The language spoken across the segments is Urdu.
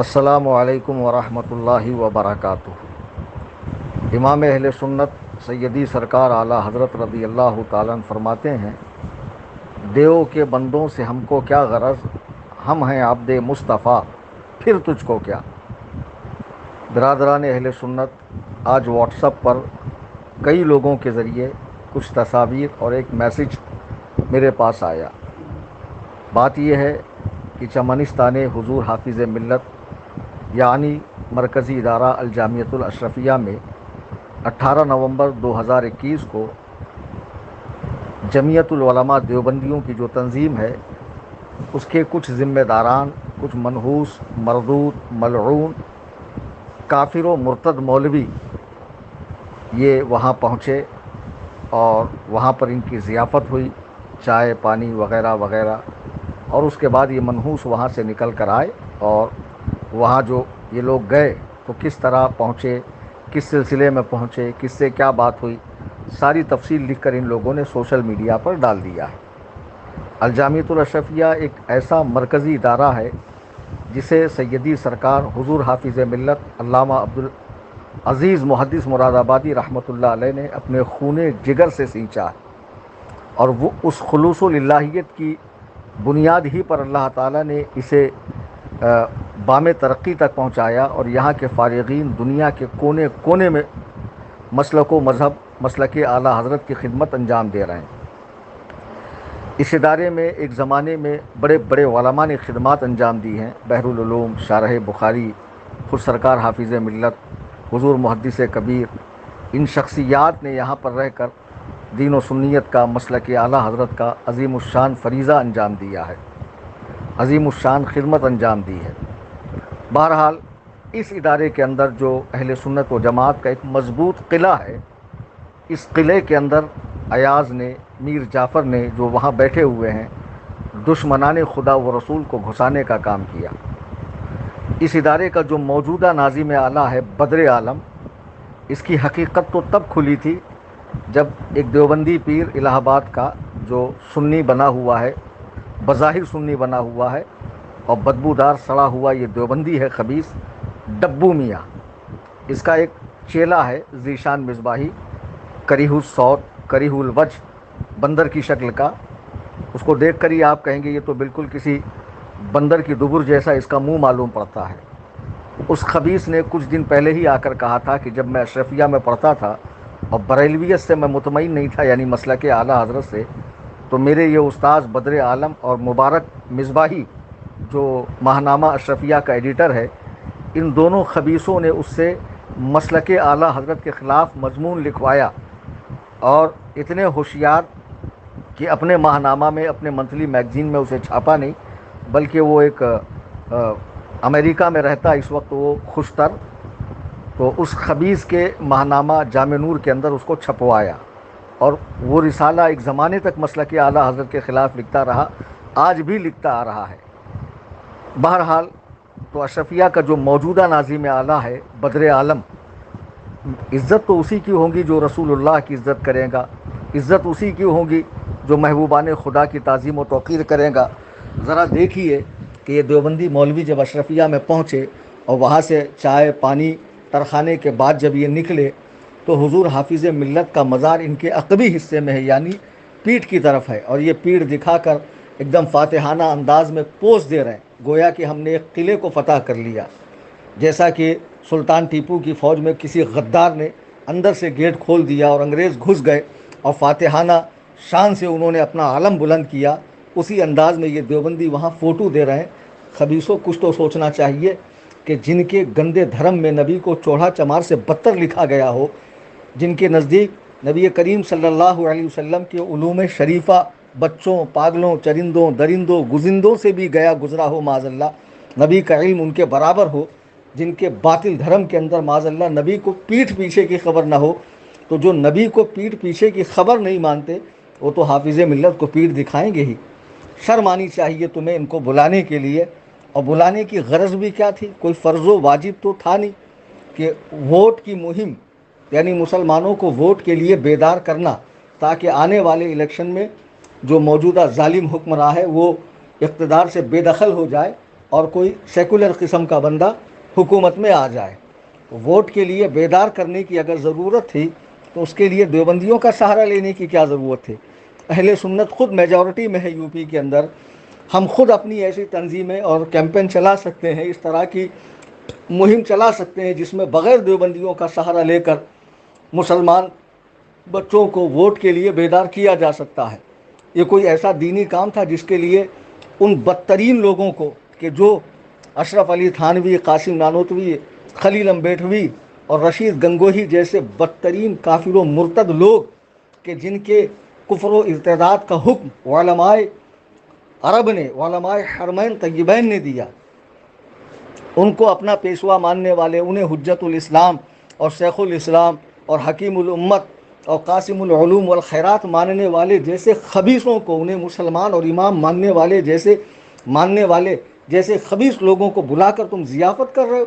السلام علیکم ورحمۃ اللہ وبرکاتہ۔ امام اہل سنت سیدی سرکار اعلیٰ حضرت رضی اللہ تعالیٰ عنہ فرماتے ہیں، دیو کے بندوں سے ہم کو کیا غرض، ہم ہیں عبد مصطفیٰ، پھر تجھ کو کیا۔ برادران اہل سنت، آج واٹس ایپ پر کئی لوگوں کے ذریعے کچھ تصاویر اور ایک میسج میرے پاس آیا۔ بات یہ ہے کہ چمنستان حضور حافظ ملت یعنی مرکزی ادارہ الجامعۃ الاشرفیہ میں 18 نومبر 2021 کو جمعیت العلماء دیوبندیوں کی جو تنظیم ہے، اس کے کچھ ذمہ داران، کچھ منحوس، مردود، ملعون، کافر و مرتد مولوی یہ وہاں پہنچے اور وہاں پر ان کی ضیافت ہوئی، چائے پانی وغیرہ وغیرہ، اور اس کے بعد یہ منحوس وہاں سے نکل کر آئے اور وہاں جو یہ لوگ گئے تو کس طرح پہنچے، کس سلسلے میں پہنچے، کس سے کیا بات ہوئی، ساری تفصیل لکھ کر ان لوگوں نے سوشل میڈیا پر ڈال دیا ہے۔ الجامعۃ الاشرفیہ ایک ایسا مرکزی ادارہ ہے جسے سیدی سرکار حضور حافظ ملت علامہ عبدالعزیز محدث مراد آبادی رحمۃ اللہ علیہ نے اپنے خون جگر سے سینچا ہے، اور وہ اس خلوص و للہیت کی بنیاد ہی پر اللہ تعالیٰ نے اسے بام ترقی تک پہنچایا، اور یہاں کے فارغین دنیا کے کونے کونے میں مسلک و مذہب، مسلک اعلیٰ حضرت کی خدمت انجام دے رہے ہیں۔ اس ادارے میں ایک زمانے میں بڑے بڑے علماء نے خدمات انجام دی ہیں، بحر العلوم، شارح بخاری، خود سرکار حافظ ملت، حضور محدث کبیر، ان شخصیات نے یہاں پر رہ کر دین و سنیت کا، مسلک اعلیٰ حضرت کا عظیم الشان فریضہ انجام دیا ہے، عظیم الشان خدمت انجام دی ہے۔ بہرحال اس ادارے کے اندر جو اہل سنت و جماعت کا ایک مضبوط قلعہ ہے، اس قلعے کے اندر ایاز نے، میر جعفر نے جو وہاں بیٹھے ہوئے ہیں، دشمنان خدا و رسول کو گھسانے کا کام کیا۔ اس ادارے کا جو موجودہ ناظم اعلیٰ ہے بدر عالم، اس کی حقیقت تو تب کھلی تھی جب ایک دیوبندی پیر الہ آباد کا جو سنی بنا ہوا ہے، بظاہر سنی بنا ہوا ہے اور بدبودار سڑا ہوا یہ دیوبندی ہے خبیث، ڈبو میاں، اس کا ایک چیلا ہے ذیشان مصباحی، کریہ الصوت، کریہ الوجہ، بندر کی شکل کا، اس کو دیکھ کر ہی آپ کہیں گے یہ تو بالکل کسی بندر کی دبر جیسا اس کا منہ معلوم پڑتا ہے۔ اس خبیث نے کچھ دن پہلے ہی آ کر کہا تھا کہ جب میں اشرفیہ میں پڑھتا تھا اور بریلویت سے میں مطمئن نہیں تھا، یعنی مسلک اعلیٰ حضرت سے، تو میرے یہ استاذ بدر عالم اور مبارک مصباحی جو ماہنامہ اشرفیہ کا ایڈیٹر ہے، ان دونوں خبیثوں نے اس سے مسلک اعلیٰ حضرت کے خلاف مضمون لکھوایا، اور اتنے ہوشیار کہ اپنے ماہنامہ میں، اپنے منتھلی میگزین میں اسے چھاپا نہیں، بلکہ وہ ایک امریکہ میں رہتا اس وقت وہ خوشتر، تو اس خبیث کے ماہنامہ جامع نور کے اندر اس کو چھپوایا، اور وہ رسالہ ایک زمانے تک مسلک اعلیٰ حضرت کے خلاف لکھتا رہا، آج بھی لکھتا آ رہا ہے۔ بہرحال تو اشرفیہ کا جو موجودہ ناظم اعلیٰ ہے بدر عالم، عزت تو اسی کی ہوگی جو رسول اللہ کی عزت کرے گا، عزت اسی کی ہوگی جو محبوبان خدا کی تعظیم و توقیر کرے گا۔ ذرا دیکھیے کہ یہ دیوبندی مولوی جب اشرفیہ میں پہنچے اور وہاں سے چائے پانی ترخانے کے بعد جب یہ نکلے تو حضور حافظ ملت کا مزار ان کے عقبی حصے میں ہے، یعنی پیٹھ کی طرف ہے، اور یہ پیٹھ دکھا کر ایک دم فاتحانہ انداز میں پوز دے رہے ہیں، گویا کہ ہم نے ایک قلعے کو فتح کر لیا، جیسا کہ سلطان ٹیپو کی فوج میں کسی غدار نے اندر سے گیٹ کھول دیا اور انگریز گھس گئے اور فاتحانہ شان سے انہوں نے اپنا علم بلند کیا، اسی انداز میں یہ دیوبندی وہاں فوٹو دے رہے ہیں۔ خبیثوں کچھ تو سوچنا چاہیے کہ جن کے گندے دھرم میں نبی کو چوڑا چمار سے بدتر لکھا گیا ہو، جن کے نزدیک نبی کریم صلی اللہ علیہ وسلم کے علوم شریفہ بچوں، پاگلوں، چرندوں، درندوں، گزندوں سے بھی گیا گزرا ہو معاذ اللہ، نبی کا علم ان کے برابر ہو، جن کے باطل دھرم کے اندر معاذ اللہ نبی کو پیٹھ پیچھے کی خبر نہ ہو، تو جو نبی کو پیٹھ پیچھے کی خبر نہیں مانتے وہ تو حافظ ملت کو پیٹھ دکھائیں گے ہی۔ شرم آنی چاہیے تمہیں ان کو بلانے کے لیے، اور بلانے کی غرض بھی کیا تھی؟ کوئی فرض و واجب تو تھا نہیں کہ ووٹ کی مہم، یعنی مسلمانوں کو ووٹ کے لیے بیدار کرنا تاکہ آنے والے الیکشن میں جو موجودہ ظالم حکمراں ہے وہ اقتدار سے بے دخل ہو جائے، اور کوئی سیکولر قسم کا بندہ حکومت میں آ جائے. ووٹ کے لیے بیدار کرنے کی اگر ضرورت تھی تو اس کے لیے دیوبندیوں کا سہارا لینے کی کیا ضرورت تھی؟ اہل سنت خود میجورٹی میں ہے یو پی کے اندر. ہم خود اپنی ایسی تنظیمیں اور کیمپین چلا سکتے ہیں, اس طرح کی مہم چلا سکتے ہیں جس میں بغیر دیوبندیوں کا سہارا لے کر مسلمان بچوں کو ووٹ کے لیے بیدار کیا جا سکتا ہے. یہ کوئی ایسا دینی کام تھا جس کے لیے ان بدترین لوگوں کو, کہ جو اشرف علی تھانوی, قاسم نانوتوی, خلیل امبیٹوی اور رشید گنگوہی جیسے بدترین کافر و مرتد لوگ, کہ جن کے کفر و ارتداد کا حکم علماء عرب نے, علماء حرمین طیبین نے دیا, ان کو اپنا پیشوا ماننے والے, انہیں حجت الاسلام اور شیخ الاسلام اور حکیم الامت اور قاسم العلوم والخیرات ماننے والے جیسے خبیثوں کو, انہیں مسلمان اور امام ماننے والے جیسے خبیث لوگوں کو بلا کر تم ضیافت کر رہے ہو.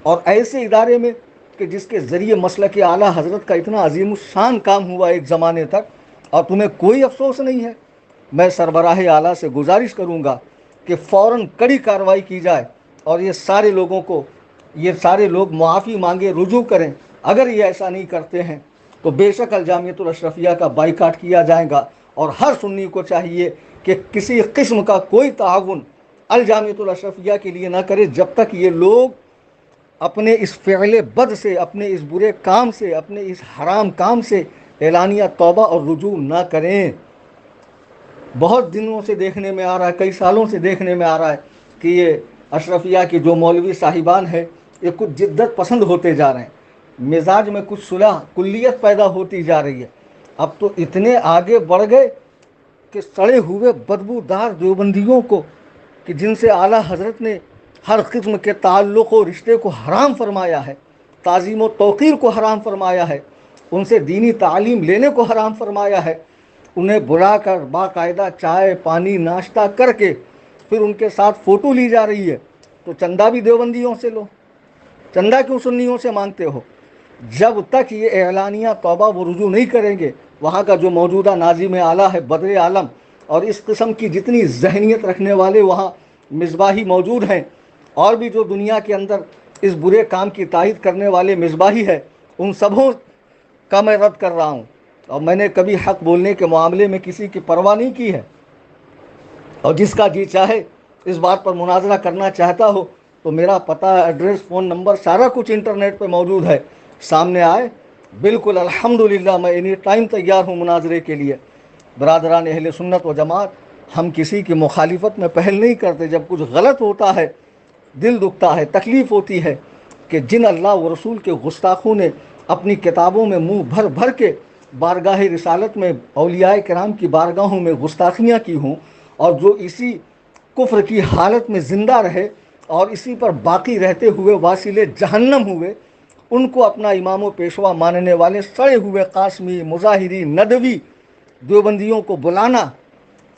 اور ایسے ادارے میں کہ جس کے ذریعے مسلک اعلیٰ حضرت کا اتنا عظیم الشان کام ہوا ایک زمانے تک, اور تمہیں کوئی افسوس نہیں ہے. میں سربراہ اعلیٰ سے گزارش کروں گا کہ فوراً کڑی کارروائی کی جائے اور یہ سارے لوگ معافی مانگے, رجوع کریں. اگر یہ ایسا نہیں کرتے ہیں تو بے شک الجامعۃ الاشرفیہ کا بائیکاٹ کیا جائے گا, اور ہر سنی کو چاہیے کہ کسی قسم کا کوئی تعاون الجامعۃ الاشرفیہ کے لیے نہ کرے جب تک یہ لوگ اپنے اس فعل بد سے, اپنے اس برے کام سے, اپنے اس حرام کام سے اعلانیہ توبہ اور رجوع نہ کریں. بہت دنوں سے دیکھنے میں آ رہا ہے, کئی سالوں سے دیکھنے میں آ رہا ہے کہ یہ اشرفیہ کے جو مولوی صاحبان ہیں یہ کچھ جدت پسند ہوتے جا رہے ہیں, مزاج میں کچھ صلح کلیت پیدا ہوتی جا رہی ہے. اب تو اتنے آگے بڑھ گئے کہ سڑے ہوئے بدبودار دیوبندیوں کو, کہ جن سے اعلیٰ حضرت نے ہر قسم کے تعلق و رشتے کو حرام فرمایا ہے, تعظیم و توقیر کو حرام فرمایا ہے, ان سے دینی تعلیم لینے کو حرام فرمایا ہے, انہیں بلا کر باقاعدہ چائے پانی ناشتہ کر کے پھر ان کے ساتھ فوٹو لی جا رہی ہے. تو چندہ بھی دیوبندیوں سے لو, چندہ کیوں سنیوں سے مانگتے ہو؟ جب تک یہ اعلانیہ توبہ و رجوع نہیں کریں گے, وہاں کا جو موجودہ ناظم اعلیٰ ہے بدر عالم, اور اس قسم کی جتنی ذہنیت رکھنے والے وہاں مصباحی موجود ہیں, اور بھی جو دنیا کے اندر اس برے کام کی تائید کرنے والے مصباحی ہے, ان سبوں کا میں رد کر رہا ہوں. اور میں نے کبھی حق بولنے کے معاملے میں کسی کی پرواہ نہیں کی ہے, اور جس کا جی چاہے اس بات پر مناظرہ کرنا چاہتا ہو تو میرا پتہ, ایڈریس, فون نمبر سارا کچھ انٹرنیٹ پہ موجود ہے, سامنے آئے. بالکل الحمدللہ میں اینی ٹائم تیار ہوں مناظرے کے لیے. برادران اہل سنت و جماعت, ہم کسی کی مخالفت میں پہل نہیں کرتے. جب کچھ غلط ہوتا ہے دل دکھتا ہے, تکلیف ہوتی ہے کہ جن اللہ و رسول کے گستاخوں نے اپنی کتابوں میں منہ بھر بھر کے بارگاہ رسالت میں اولیاء کرام کی بارگاہوں میں گستاخیاں کی ہوں, اور جو اسی کفر کی حالت میں زندہ رہے اور اسی پر باقی رہتے ہوئے واصل جہنم ہوئے, ان کو اپنا امام و پیشوا ماننے والے سڑے ہوئے قاسمی, مظاہری, ندوی دیوبندیوں کو بلانا,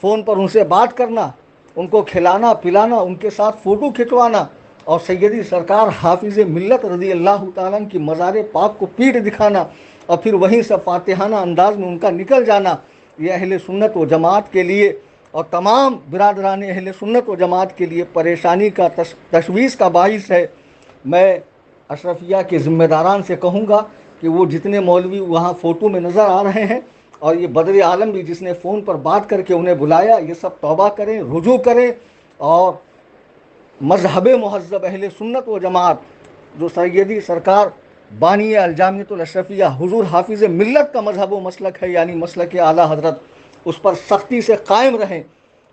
فون پر ان سے بات کرنا, ان کو کھلانا پلانا, ان کے ساتھ فوٹو کھنچوانا, اور سیدی سرکار حافظ ملت رضی اللہ تعالیٰ کی مزار پاک کو پیٹ دکھانا, اور پھر وہیں سے فاتحانہ انداز میں ان کا نکل جانا, یہ اہل سنت و جماعت کے لیے اور تمام برادران اہل سنت و جماعت کے لیے پریشانی کا, تشویش کا باعث ہے. میں اشرفیہ کے ذمہ داران سے کہوں گا کہ وہ جتنے مولوی وہاں فوٹو میں نظر آ رہے ہیں, اور یہ بدر عالم بھی جس نے فون پر بات کر کے انہیں بلایا, یہ سب توبہ کریں, رجوع کریں, اور مذہب مہذب اہل سنت و جماعت جو سیدی سرکار بانی الجامعۃ الاشرفیہ حضور حافظ ملت کا مذہب و مسلک ہے, یعنی مسلک اعلیٰ حضرت, اس پر سختی سے قائم رہیں.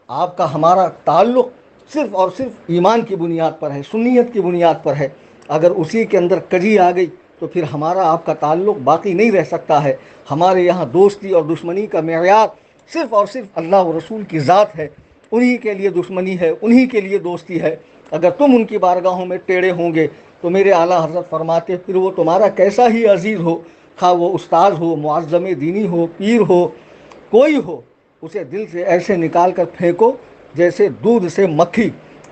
آپ کا ہمارا تعلق صرف اور صرف ایمان کی بنیاد پر ہے, سنیت کی بنیاد پر ہے. اگر اسی کے اندر کجی آ گئی تو پھر ہمارا آپ کا تعلق باقی نہیں رہ سکتا ہے. ہمارے یہاں دوستی اور دشمنی کا معیار صرف اور صرف اللہ و رسول کی ذات ہے, انہی کے لیے دشمنی ہے, انہی کے لیے دوستی ہے. اگر تم ان کی بارگاہوں میں ٹیڑے ہوں گے تو میرے اعلیٰ حضرت فرماتے پھر وہ تمہارا کیسا ہی عزیز ہو, خواہ وہ استاد ہو, معظم دینی ہو, پیر ہو, کوئی ہو, اسے دل سے ایسے نکال کر پھینکو جیسے دودھ سے مکھی.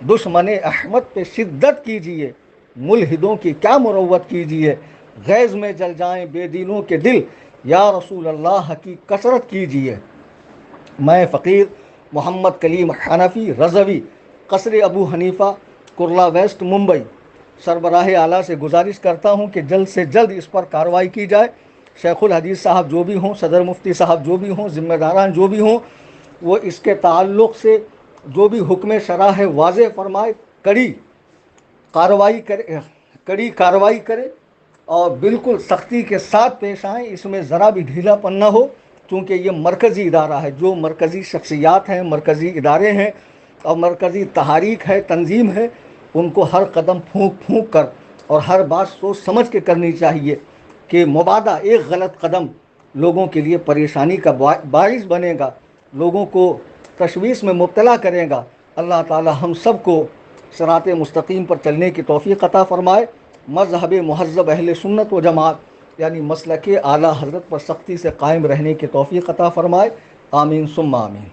دشمن احمد پہ شدت کیجیے, ملحدوں کی کیا مروت کیجیے, غیظ میں جل جائیں بے دینوں کے دل, یا رسول اللہ کی کثرت کیجیے. میں فقیر محمد کلیم حنفی رضوی, قصر ابو حنیفہ, کرلا ویسٹ ممبئی سربراہ اعلیٰ سے گزارش کرتا ہوں کہ جلد سے جلد اس پر کارروائی کی جائے. شیخ الحدیث صاحب جو بھی ہوں، صدر مفتی صاحب جو بھی ہوں، ذمہ داران جو بھی ہوں، وہ اس کے تعلق سے جو بھی حکم شرع ہے واضح فرمائے، کڑی کارروائی کرے اور بالکل سختی کے ساتھ پیش آئیں. اس میں ذرا بھی ڈھیلا پن نہ ہو، کیونکہ یہ مرکزی ادارہ ہے. جو مرکزی شخصیات ہیں، مرکزی ادارے ہیں اور مرکزی تحریک ہے، تنظیم ہے، ان کو ہر قدم پھونک کر اور ہر بات سوچ سمجھ کے کرنی چاہیے کہ مبادا ایک غلط قدم لوگوں کے لیے پریشانی کا باعث بنے گا، لوگوں کو تشویش میں مبتلا کرے گا. اللہ تعالی ہم سب کو صراط مستقیم پر چلنے کی توفیق عطا فرمائے. مذہب مہذب اہل سنت و جماعت یعنی مسلک اعلیٰ حضرت پر سختی سے قائم رہنے کی توفیق عطا فرمائے. آمین ثم آمین.